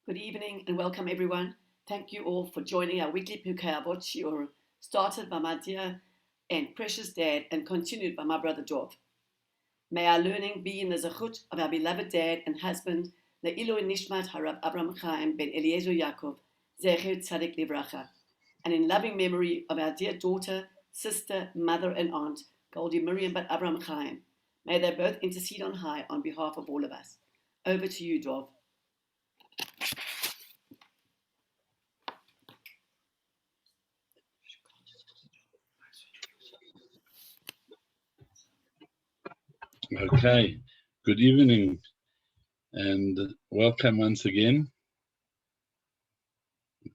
Good evening and welcome everyone. Thank you all for joining our weekly Pirkei Avos shiur, started by my dear and precious dad and continued by my brother Dov. May our learning be in the zechut of our beloved dad and husband, Le'ilu Nishmat Harav Avraham Chaim ben Eliezer Yaakov, Zecher Tzadik Livracha, and in loving memory of our dear daughter, sister, mother, and aunt, Goldie Miriam bat Avraham Chaim. May they both intercede on high on behalf of all of us. Over to you, Dov. Okay, good evening and welcome once again.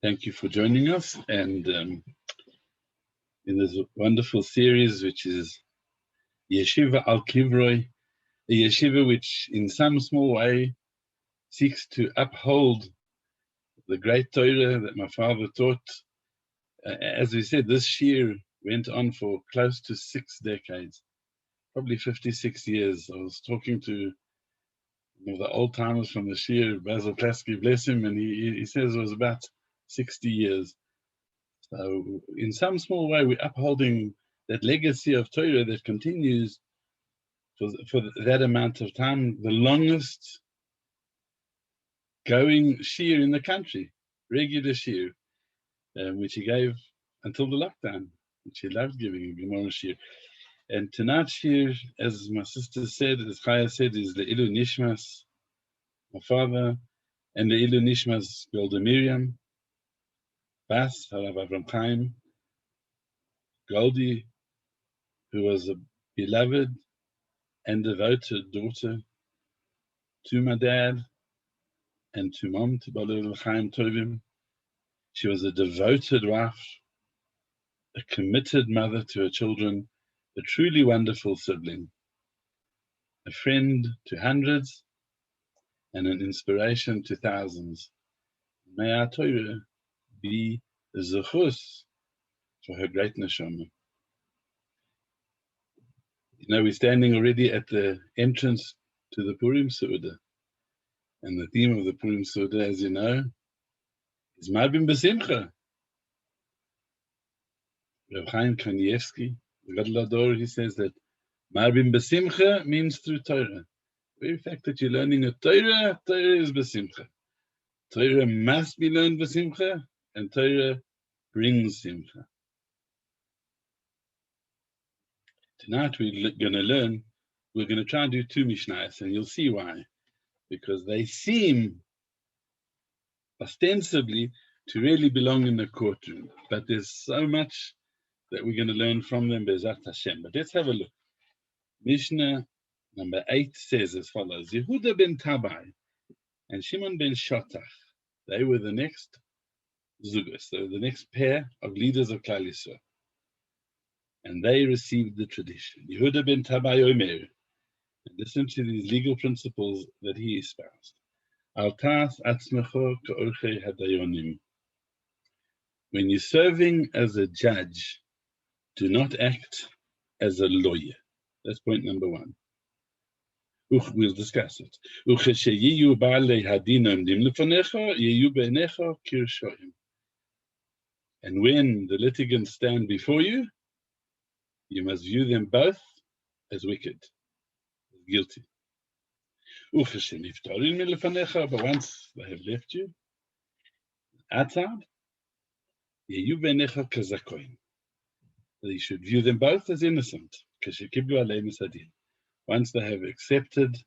Thank you for joining us and in this wonderful series which is Yeshiva al Kivroi, a yeshiva which in some small way seeks to uphold the great Torah that my father taught. As we said, this shiur went on for close to 6 decades, probably 56 years. I was talking to one of the old timers from the shiur, Basil Klasky, bless him, and he says it was about 60 years. So in some small way, we're upholding that legacy of Torah that continues for that amount of time, the longest going shiur in the country, regular shiur, which he gave until the lockdown, which he loved giving a Gemara shiur. And tonight's shiur, as my sister said, as Chaya said, is the Ilu Nishmas, my father, and the Ilu Nishmas Golda Miriam, Bas, Harav Avraham Chaim, Goldie, who was a beloved and devoted daughter to my dad and to mom, to Balil Chaim Tovim. She was a devoted wife, a committed mother to her children, a truly wonderful sibling, a friend to hundreds, and an inspiration to thousands. May our Torah be a zechus for her great neshama. You know, we're standing already at the entrance to the Purim Seudah. And the theme of the Purim Seudah, as you know, is Marbim B'Simcha. Rav Chaim Kanievsky, the Gadol Hador, he says that Marbim B'Simcha means through Torah. The very fact that you're learning a Torah, Torah is B'Simcha. Torah must be learned B'Simcha, and Torah brings Simcha. Tonight we're going to try and do 2 Mishnahs, and you'll see why. Because they seem ostensibly to really belong in the courtroom, but there's so much that we're going to learn from them, Be'ezrat Hashem. But let's have a look. Mishna number 8 says as follows: Yhuda ben Tabbai and Shimon ben Shotach, they were the next zugas, so the next pair of leaders of Klal Yisrael, and they received the tradition. Yhuda ben Tabbai Omer, and listen to these legal principles that he espoused. Al tas atzmecho ka'orchei hadayonim. When you're serving as a judge, do not act as a lawyer. That's point number 1. We'll discuss it. And when the litigants stand before you, you must view them both as wicked, as guilty. But once they have left you, outside, you should view them both as innocent. Once they have accepted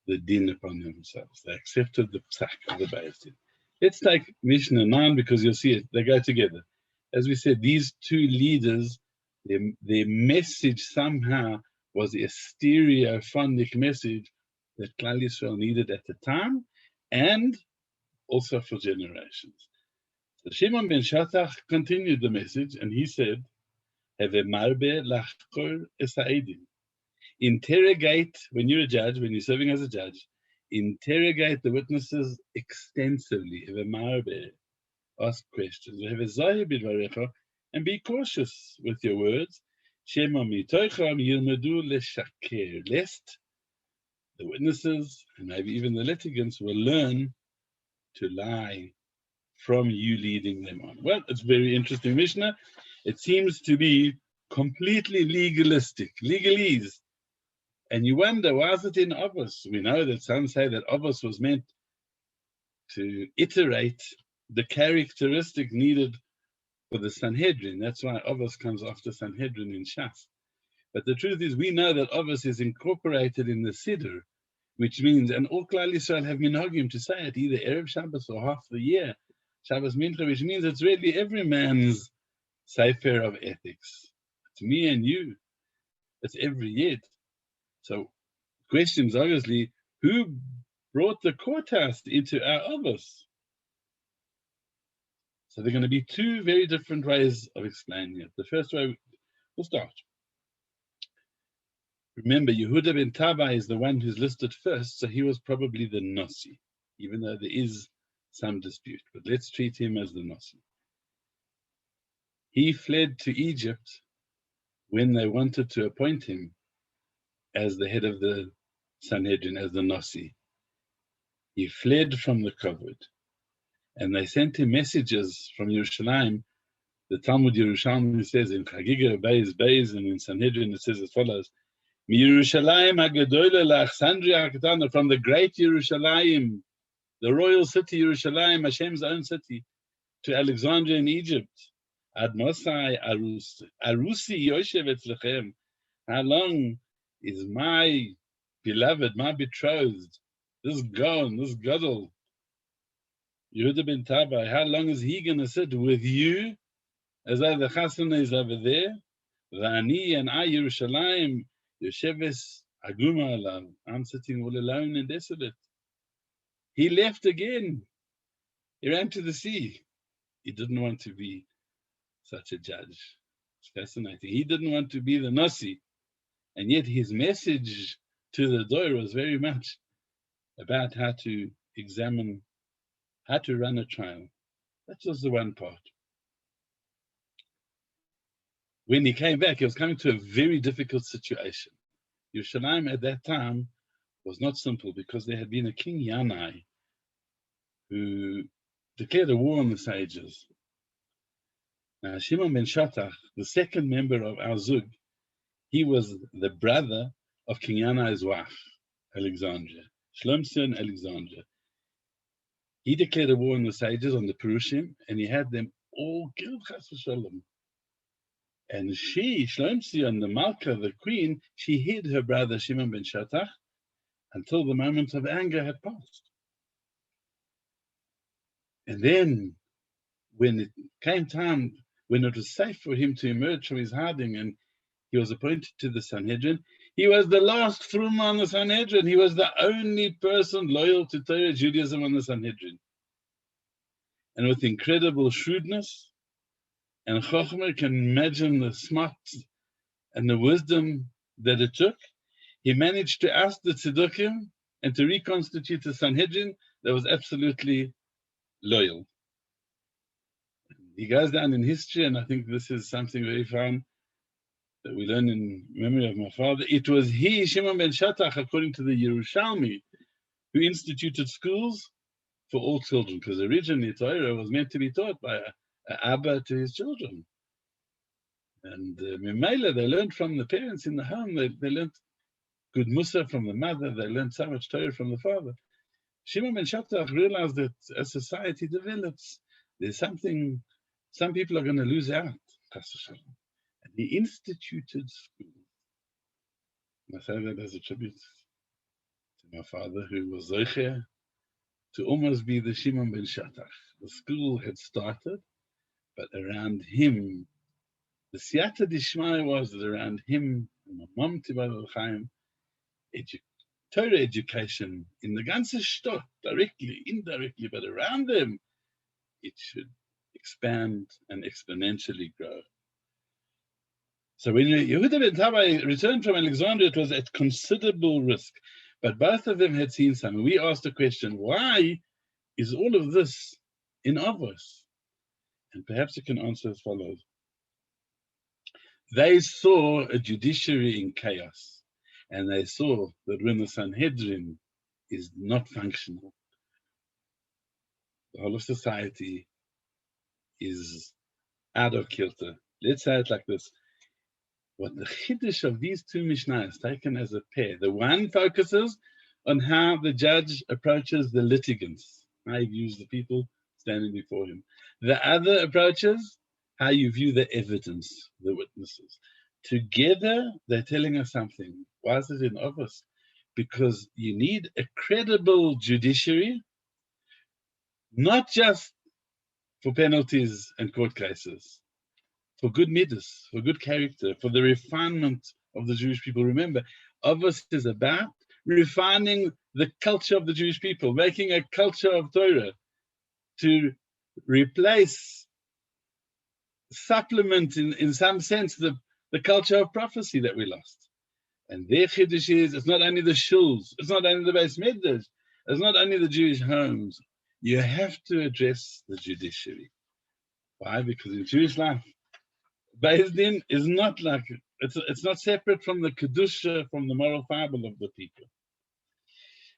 the din upon themselves, they accepted the psak of the Beis Din. Let's take Mishna 9 because you'll see it, they go together. As we said, these 2 leaders, their message somehow was a stereophonic message that Klal Yisrael needed at the time and also for generations. So Shimon ben Shatach continued the message and he said, interrogate, when you're a judge, when you're serving as a judge, interrogate the witnesses extensively. Ask questions. And be cautious with your words. Lest the witnesses and maybe even the litigants will learn to lie from you leading them on. Well, it's very interesting, Mishna. It seems to be completely legalistic, legalese. And you wonder, why is it in Avos? We know that some say that Avos was meant to iterate the characteristic needed for the Sanhedrin. That's why Avos comes after Sanhedrin in Shas. But the truth is, we know that Avos is incorporated in the Siddur, which means, and all Klal Yisrael have minhagim to say it either Erev Shabbos or half the year, Shabbos Mincha, which means it's really every man's sefer of ethics. It's me and you. It's every yid. So, questions obviously, who brought the courthouse into our Avos? So there are going to be two very different ways of explaining it. The first way, we'll start. Remember, Yhuda ben Tabbai is the one who's listed first, so he was probably the Nasi, even though there is some dispute. But let's treat him as the Nasi. He fled to Egypt when they wanted to appoint him as the head of the Sanhedrin, as the Nasi. He fled from the kavod, and they sent him messages from Yerushalayim. The Talmud Yerushalmi says in Chagiga Beis, and in Sanhedrin it says as follows: Yerushalayim Hagadola Alexandria Hakatana, from the great Yerushalayim, the royal city Yerushalayim, Hashem's own city, to Alexandria in Egypt. Ad Mosai Arusi Yoshev Etzlechem. How long is my beloved, my betrothed, this Gon, this Gadol, Yhuda ben Tabbai, how long is he going to sit with you? As though the chasana is over there. V'ani and I, Yerushalayim, Yosheves Aguma Alav. I'm sitting all alone and desolate. He left again. He ran to the sea. He didn't want to be such a judge. It's fascinating. He didn't want to be the Nasi. And yet his message to the Dor was very much about how to examine, how to run a trial. That was the one part. When he came back, he was coming to a very difficult situation. Yerushalayim at that time was not simple because there had been a king Yanai who declared a war on the sages. Now, Shimon ben Shattach, the second member of our Zug, he was the brother of King Yanai's wife, Alexandria, Shlomson Alexandria. He declared a war on the sages, on the Perushim, and he had them all killed, chas v'shalom. And she, Shlomson, the Malka, the queen, she hid her brother Shimon ben Shattach until the moment of anger had passed. And then, when it came time, when it was safe for him to emerge from his hiding and he was appointed to the Sanhedrin, he was the last Frum on the Sanhedrin. He was the only person loyal to Torah Judaism on the Sanhedrin. And with incredible shrewdness and Chochmah, can imagine the smarts and the wisdom that it took, he managed to oust the Tzedukkim and to reconstitute the Sanhedrin that was absolutely loyal. He goes down in history, and I think this is something very fun that we learn in memory of my father. It was he, Shimon ben Shattach, according to the Yerushalmi, who instituted schools for all children, because originally Torah was meant to be taught by an Abba to his children. And Mimela, they learned from the parents in the home. They learned good Musa from the mother. They learned so much Torah from the father. Shimon ben Shattach realized that as society develops, there's something, some people are going to lose out. And he instituted schools. I say that as a tribute to my father, who was Zocher to almost be the Shimon ben Shattach. The school had started, but around him, the Siyata Dishmai was that around him, and my mom, Chaim, Torah education in the ganze Stadt, directly, indirectly, but around them, it should expand and exponentially grow. So when Yhuda ben Tabbai returned from Alexandria, it was at considerable risk. But both of them had seen something. We asked the question, why is all of this in Avos? And perhaps you can answer as follows. They saw a judiciary in chaos, and they saw that when the Sanhedrin is not functional, The whole of society is out of kilter. Let's say it like this. What the chiddush of these two Mishnahs taken as a pair, the one focuses on how the judge approaches the litigants, how he views the people standing before him. The other approaches how you view the evidence, the witnesses. Together, they're telling us something. Why is it in Avos? Because you need a credible judiciary, not just for penalties and court cases, for good midas, for good character, for the refinement of the Jewish people. Remember, Avos is about refining the culture of the Jewish people, making a culture of Torah to replace, supplement in some sense the culture of prophecy that we lost. And their chiddush is, it's not only the shuls, it's not only the Beis Midrash, it's not only the Jewish homes. You have to address the judiciary. Why? Because in Jewish life, Beis Din is not like, it's not separate from the kedusha, from the moral fiber of the people.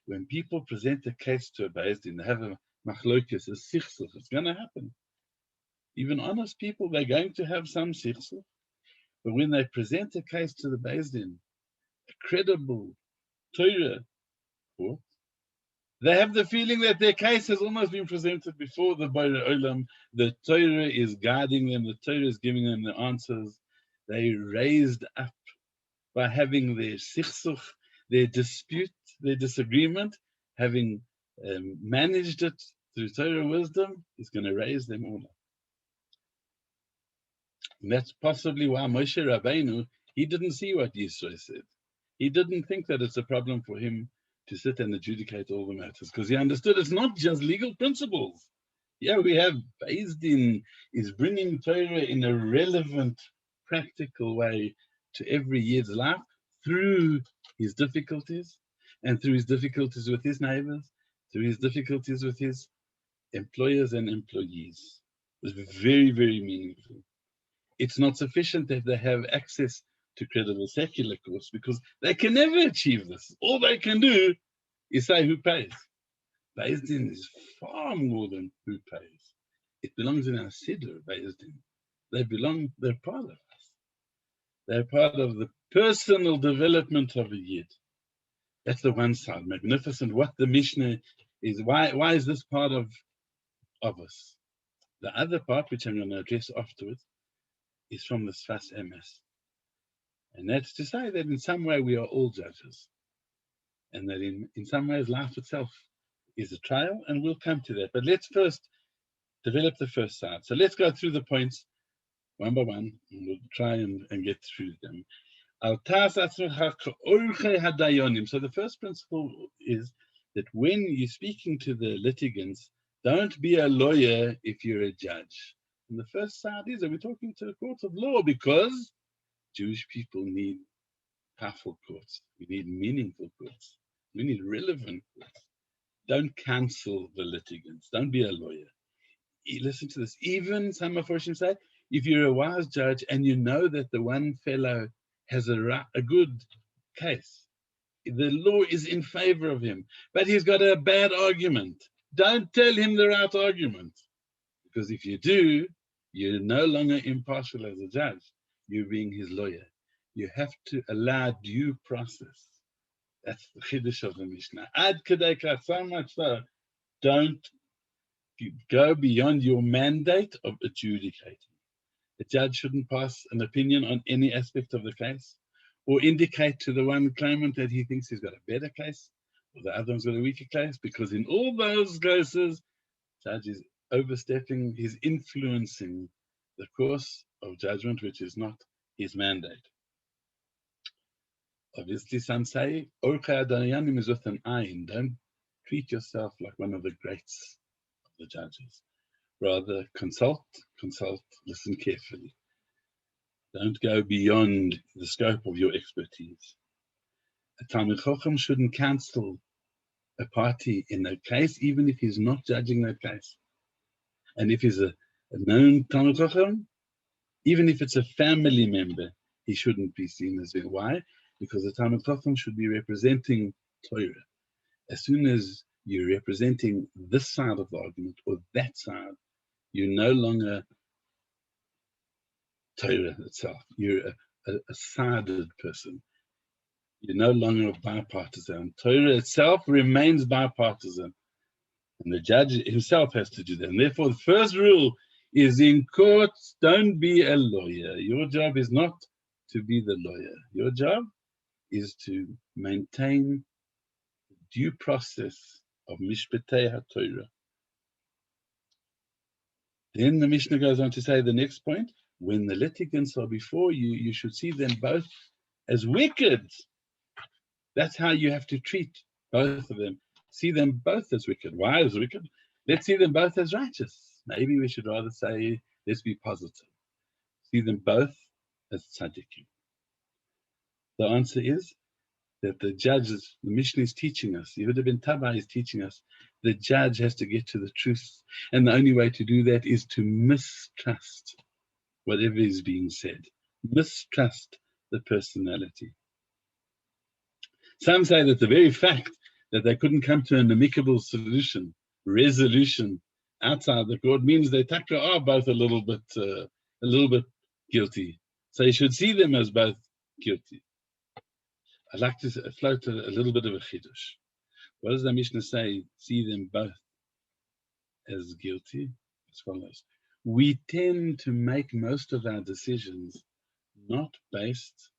When people present a case to a Beis Din, they have a machlokes, a sichsuch, it's going to happen. Even honest people, they're going to have some sichsuch. But when they present a case to the Beis Din, a credible Torah court, they have the feeling that their case has almost been presented before the Borei Olam. The Torah is guiding them, the Torah is giving them the answers. They raised up by having their sichsuch, their dispute, their disagreement, having managed it through Torah wisdom, is going to raise them all up. And that's possibly why Moshe Rabbeinu, he didn't see what Yisro said. He didn't think that it's a problem for him to sit and adjudicate all the matters, because he understood it's not just legal principles. Yeah, we have Beis Din is bringing Torah in a relevant, practical way to every Yid's life through his difficulties, and through his difficulties with his neighbors, through his difficulties with his employers and employees. It's very, very meaningful. It's not sufficient that they have access to credible secular courts, because they can never achieve this. All they can do is say who pays. Beis Din is far more than who pays. It belongs in our siddur, Beis Din. They're part of us. They're part of the personal development of a Yid. That's the one side, magnificent. What the Mishna is, why is this part of us? The other part, which I'm going to address afterwards, is from the Sfas Emes. And that's to say that in some way we are all judges. And that in some ways life itself is a trial, and we'll come to that. But let's first develop the first side. So let's go through the points one by one, and we'll try and get through them. So the first principle is that when you're speaking to the litigants, don't be a lawyer if you're a judge. And the first side is that we're talking to a court of law, because Jewish people need powerful courts. We need meaningful courts. We need relevant courts. Don't cancel the litigants. Don't be a lawyer. Listen to this. Even some Mephoshim say, if you're a wise judge and you know that the one fellow has a good case, the law is in favor of him, but he's got a bad argument, don't tell him the right argument. Because if you do, you're no longer impartial as a judge. You're being his lawyer. You have to allow due process. That's the chiddush of the Mishnah. Ad kedei kach, so much so, don't go beyond your mandate of adjudicating. A judge shouldn't pass an opinion on any aspect of the case, or indicate to the one claimant that he thinks he's got a better case, or the other one's got a weaker case, because in all those cases, judge is overstepping, he's influencing the course of judgment, which is not his mandate. Obviously, some say, Orchei Adanayanim is with an ayin. Don't treat yourself like one of the greats of the judges. Rather, consult, listen carefully. Don't go beyond the scope of your expertise. A Talmid Chacham shouldn't cancel a party in a case, even if he's not judging that case. And if he's a known Talmid Chacham, even if it's a family member, he shouldn't be seen as being. Why? Because the Talmid Chacham should be representing Torah. As soon as you're representing this side of the argument or that side. You're no longer Torah itself. You're a sided person. You're no longer bipartisan. Torah itself remains bipartisan. And the judge himself has to do that. And therefore, the first rule is in court, don't be a lawyer. Your job is not to be the lawyer. Your job is to maintain the due process of Mishpatei HaTorah. Then the Mishnah goes on to say the next point, when the litigants are before you, you should see them both as wicked. That's how you have to treat both of them. See them both as wicked. Why as wicked? Let's see them both as righteous. Maybe we should rather say, let's be positive. See them both as tzaddikim. The answer is that the judge, the Mishna is teaching us, Yhuda ben Tabbai is teaching us, the judge has to get to the truth. And the only way to do that is to mistrust whatever is being said. Mistrust the personality. Some say that the very fact that they couldn't come to an amicable resolution outside the court means they are both a little bit guilty. So you should see them as both guilty. I'd like to float a little bit of a chidush. What does the Mishnah say? See them both as guilty? As follows. We tend to make most of our decisions not based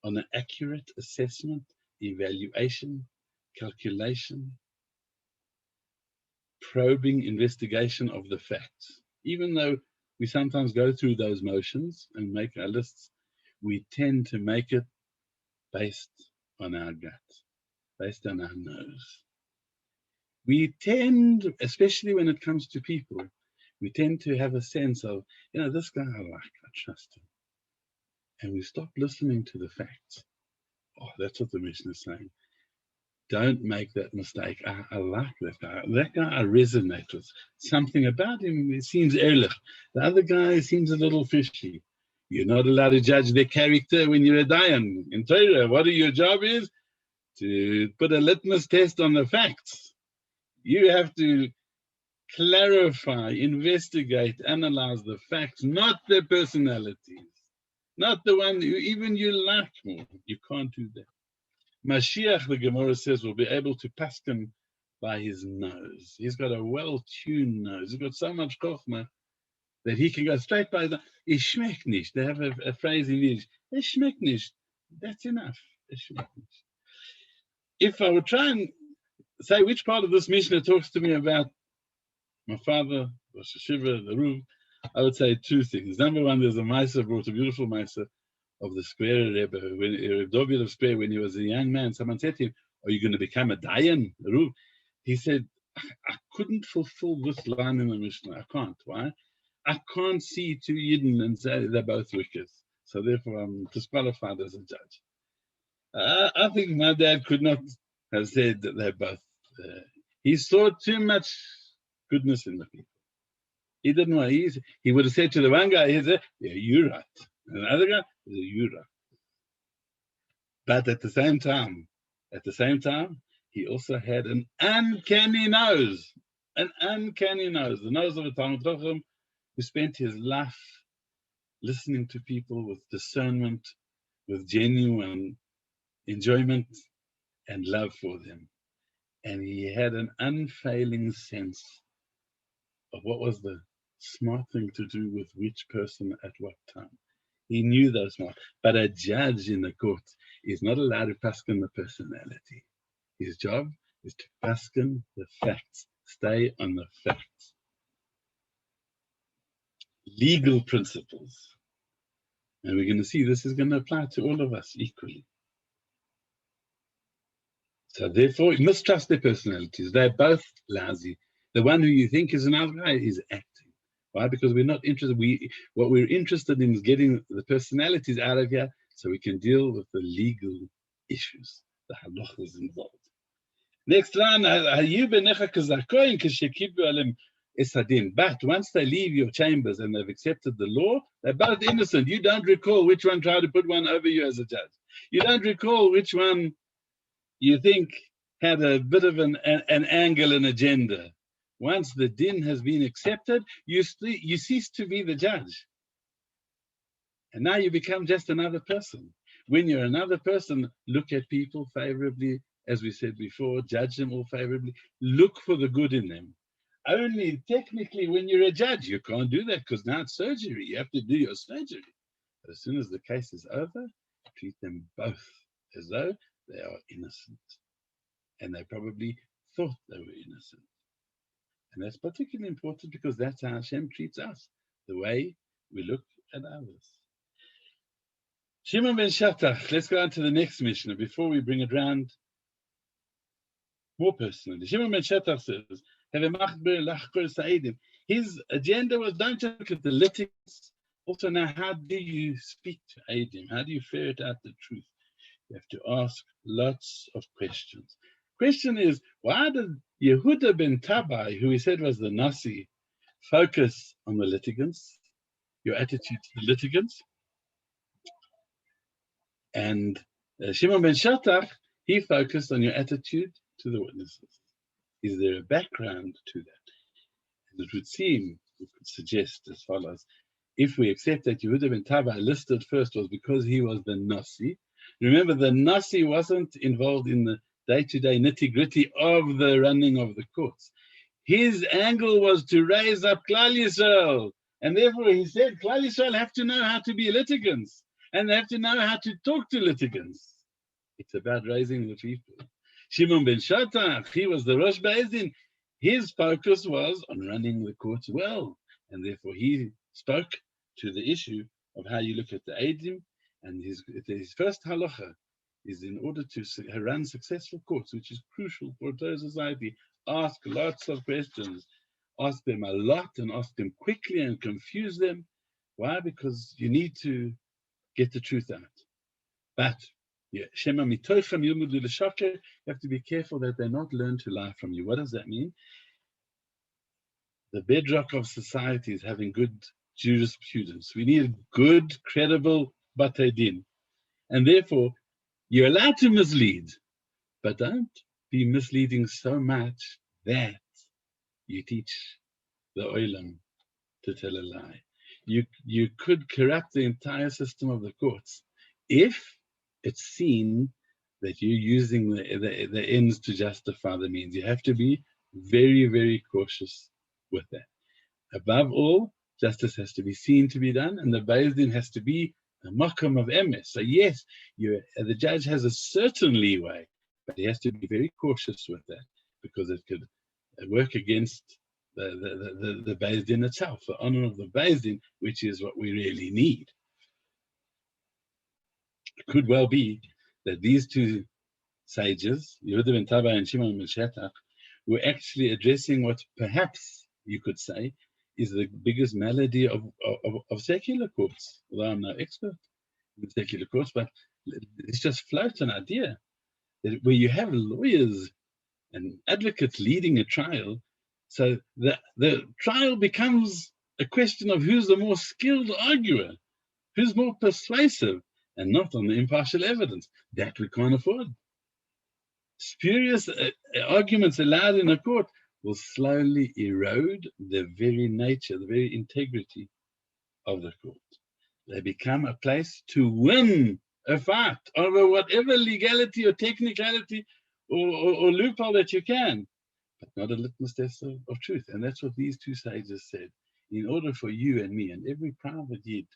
on an accurate assessment, evaluation, calculation, probing investigation of the facts. Even though we sometimes go through those motions and make our lists, we tend to make it based on our gut, based on our nose. We tend, especially when it comes to people, we tend to have a sense of, this guy I like, I trust him. And we stop listening to the facts. Oh, that's what the Mishna is saying. Don't make that mistake. I like that guy. That guy I resonate with. Something about him, it seems ehrlich. The other guy seems a little fishy. You're not allowed to judge their character when you're a dayan. In Torah, what your job is? To put a litmus test on the facts. You have to clarify, investigate, analyze the facts, not their personalities. Not the one who even you like more. You can't do that. Mashiach, the Gemara says, will be able to paskin by his nose. He's got a well-tuned nose. He's got so much chokhmah that he can go straight by the. Ich schmeckt nicht. They have a phrase in Yiddish. Ich schmeckt nicht. That's enough. Ich schmeckt nicht. If I would try and say which part of this Mishnah talks to me about my father, Rosh Yeshiva, the Ruv, I would say two things. Number one, there's a Maisa brought a beautiful Maisa of the Square Rebbe, when David of Square, when he was a young man, someone said to him, are you going to become a dayan? He said, I couldn't fulfill this line in the Mishnah. I can't. Why? I can't see two Yidden and say they're both wicked. So therefore I'm disqualified as a judge. I think my dad could not have said that they're both. He saw too much goodness in the people. He didn't want. He would have said to the one guy, he said, yeah, you're right. And the other guy, you're right. But at the same time, he also had an uncanny nose. An uncanny nose. The nose of a Talmid Chacham who spent his life listening to people with discernment, with genuine enjoyment and love for them. And he had an unfailing sense of what was the smart thing to do with which person at what time. He knew those smart. But a judge in the court is not allowed to paskin the personality. His job is to paskin the facts. Stay on the facts. Legal principles. And we're going to see this is going to apply to all of us equally. So therefore, you mistrust their personalities. They're both lousy. The one who you think is an other guy is acting. Why? Because we're not interested. What we're interested in is getting the personalities out of here so we can deal with the legal issues, the halachas involved. Next line, but once they leave your chambers and they've accepted the law, they're both innocent. You don't recall which one tried to put one over you as a judge. You don't recall which one you think had a bit of an angle and agenda. Once the din has been accepted, you cease to be the judge. And now you become just another person. When you're another person, look at people favorably, as we said before, judge them all favorably, look for the good in them. Only technically when you're a judge, you can't do that because now it's surgery. You have to do your surgery. But as soon as the case is over, treat them both as though they are innocent. And they probably thought they were innocent. And that's particularly important because that's how Hashem treats us, the way we look at others. Shimon ben Shattach, let's go on to the next Mishnah before we bring it round more personally. Shimon ben Shattach says, his agenda was don't just look at the litigants, also now how do you speak to Eidim? How do you ferret out the truth? You have to ask lots of questions. Question is, why did Yhuda ben Tabbai, who he said was the Nasi, focus on the litigants, your attitude to the litigants? And Shimon ben Shattach, he focused on your attitude to the witnesses. Is there a background to that? And it would seem, we could suggest as follows. If we accept that Yehuda ben Tabbai listed first was because he was the Nasi. Remember, the Nasi wasn't involved in the day-to-day nitty-gritty of the running of the courts. His angle was to raise up Klal Yisrael. And therefore he said, Klal Yisrael have to know how to be litigants. And they have to know how to talk to litigants. It's about raising the people. Shimon ben Shattach, he was the Rosh Beis. His focus was on running the courts well. And therefore he spoke to the issue of how you look at the Eidim. And his first halacha is in order to run successful courts, which is crucial for a society, ask lots of questions. Ask them a lot and ask them quickly and confuse them. Why? Because you need to get the truth out. But you have to be careful that they not learn to lie from you. What does that mean? The bedrock of society is having good jurisprudence. We need good, credible batei din. And therefore, you're allowed to mislead, but don't be misleading so much that you teach the olam to tell a lie. You could corrupt the entire system of the courts if it's seen that you're using the ends to justify the means. You have to be very, very cautious with that. Above all, justice has to be seen to be done, and the Beis Din has to be a makam of emes. So yes, the judge has a certain leeway, but he has to be very cautious with that because it could work against the Beis Din itself, the honor of the Beis Din, which is what we really need. It could well be that these two sages, Yehuda ben Tabbai and Shimon ben Shattach, were actually addressing what perhaps you could say is the biggest malady of secular courts. Although I'm no expert in secular courts, but it's just float an idea that where you have lawyers and advocates leading a trial, so the trial becomes a question of who's the more skilled arguer, who's more persuasive, and not on the impartial evidence. That we can't afford. Spurious arguments allowed in a court will slowly erode the very nature, the very integrity of the court. They become a place to win a fight over whatever legality or technicality or loophole that you can, but not a litmus test of truth. And that's what these two sages said. In order for you and me and every private yid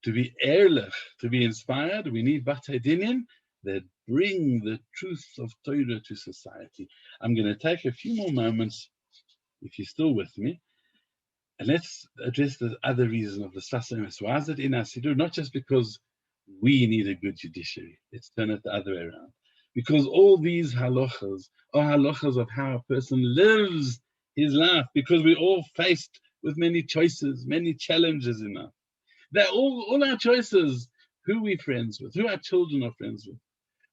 to be ehrlich, to be inspired, we need batei dinim that bring the truth of Torah to society. I'm going to take a few more moments, if you're still with me, and let's address the other reason of the Sassamas. Why is it in our Siddur? Not just because we need a good judiciary. Let's turn it the other way around. Because all these halachas are halachas of how a person lives his life, because we're all faced with many choices, many challenges in life. They're all our choices, who we're friends with, who our children are friends with,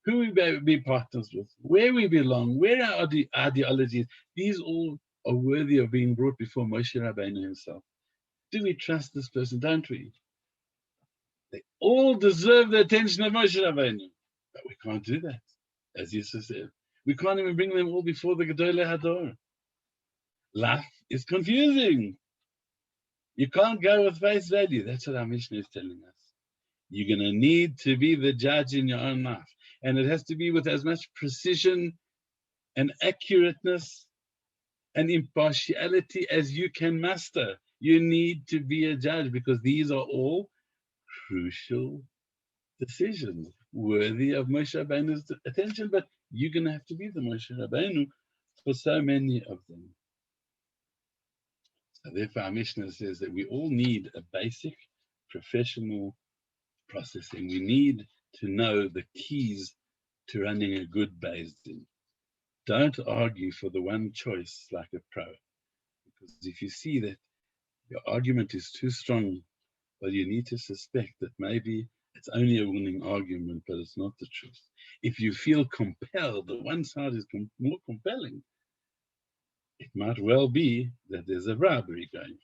who we be partners with, where we belong, where our ideologies, these all are worthy of being brought before Moshe Rabbeinu himself. Do we trust this person? Don't we? They all deserve the attention of Moshe Rabbeinu, but we can't do that, as Yisrael said. We can't even bring them all before the Gedolei Hador. Life is confusing. You can't go with face value. That's what our Mishna is telling us. You're going to need to be the judge in your own life. And it has to be with as much precision and accurateness and impartiality as you can muster. You need to be a judge because these are all crucial decisions worthy of Moshe Rabbeinu's attention, but you're going to have to be the Moshe Rabbeinu for so many of them. So therefore, our Mishnah says that we all need a basic professional processing. We need to know the keys to running a good Beis Din. Don't argue for the one choice like a pro, because if you see that your argument is too strong, well, you need to suspect that maybe it's only a winning argument, but it's not the truth. If you feel compelled, that one side is more compelling, it might well be that there's a bribery going on.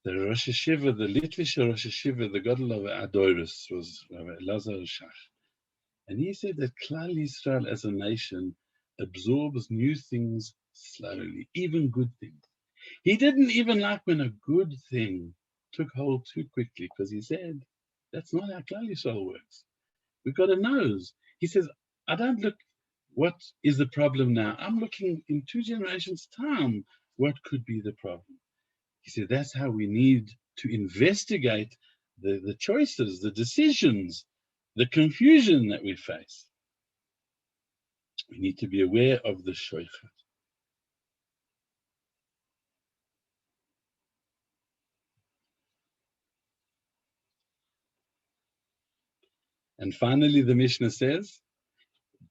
The Rosh Yeshiva, the Litvish Rosh Yeshiva, the Gadol of Adoris, was Rabbi Elazar Shach. And he said that Klal Yisrael as a nation absorbs new things slowly, even good things. He didn't even like when a good thing took hold too quickly, because he said, that's not how Klal Yisrael works. We've got a nose. He says, I don't look what is the problem now. I'm looking in 2 generations' time, what could be the problem? He said, that's how we need to investigate the choices, the decisions, the confusion that we face. We need to be aware of the shoichet. And finally, the Mishnah says,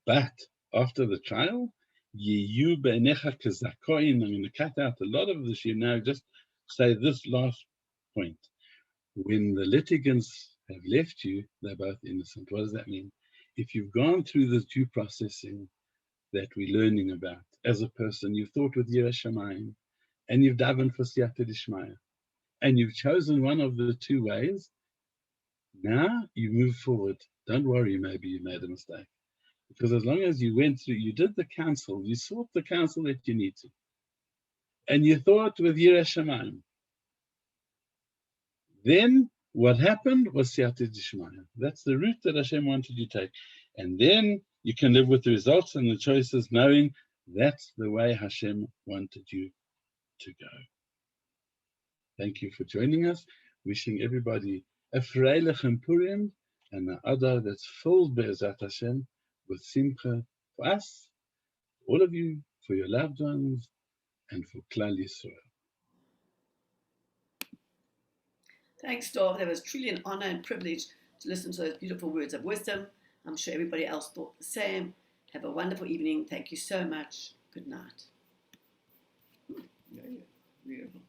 but after the trial, I'm going to cut out a lot of the shiur now, just say this last point. When the litigants have left you, they're both innocent. What does that mean? If you've gone through the due processing that we're learning about as a person, you've thought with Yireh Shamayim, and you've davened for Siyata Dishmaya, and you've chosen one of the 2 ways, now you move forward. Don't worry, maybe you made a mistake. Because as long as you went through, you did the counsel, you sought the counsel that you need to, and you thought with Yireh Shamayim, then what happened was Siyata Dishmaya. That's the route that Hashem wanted you to take. And then you can live with the results and the choices, knowing that's the way Hashem wanted you to go. Thank you for joining us. Wishing everybody a Freilich and Purim and an Adar that's filled Be'ezat Hashem with Simcha for us, all of you, for your loved ones, and for Klal Yisrael. Thanks, Dov. That was truly an honor and privilege to listen to those beautiful words of wisdom. I'm sure everybody else thought the same. Have a wonderful evening. Thank you so much. Good night. Beautiful.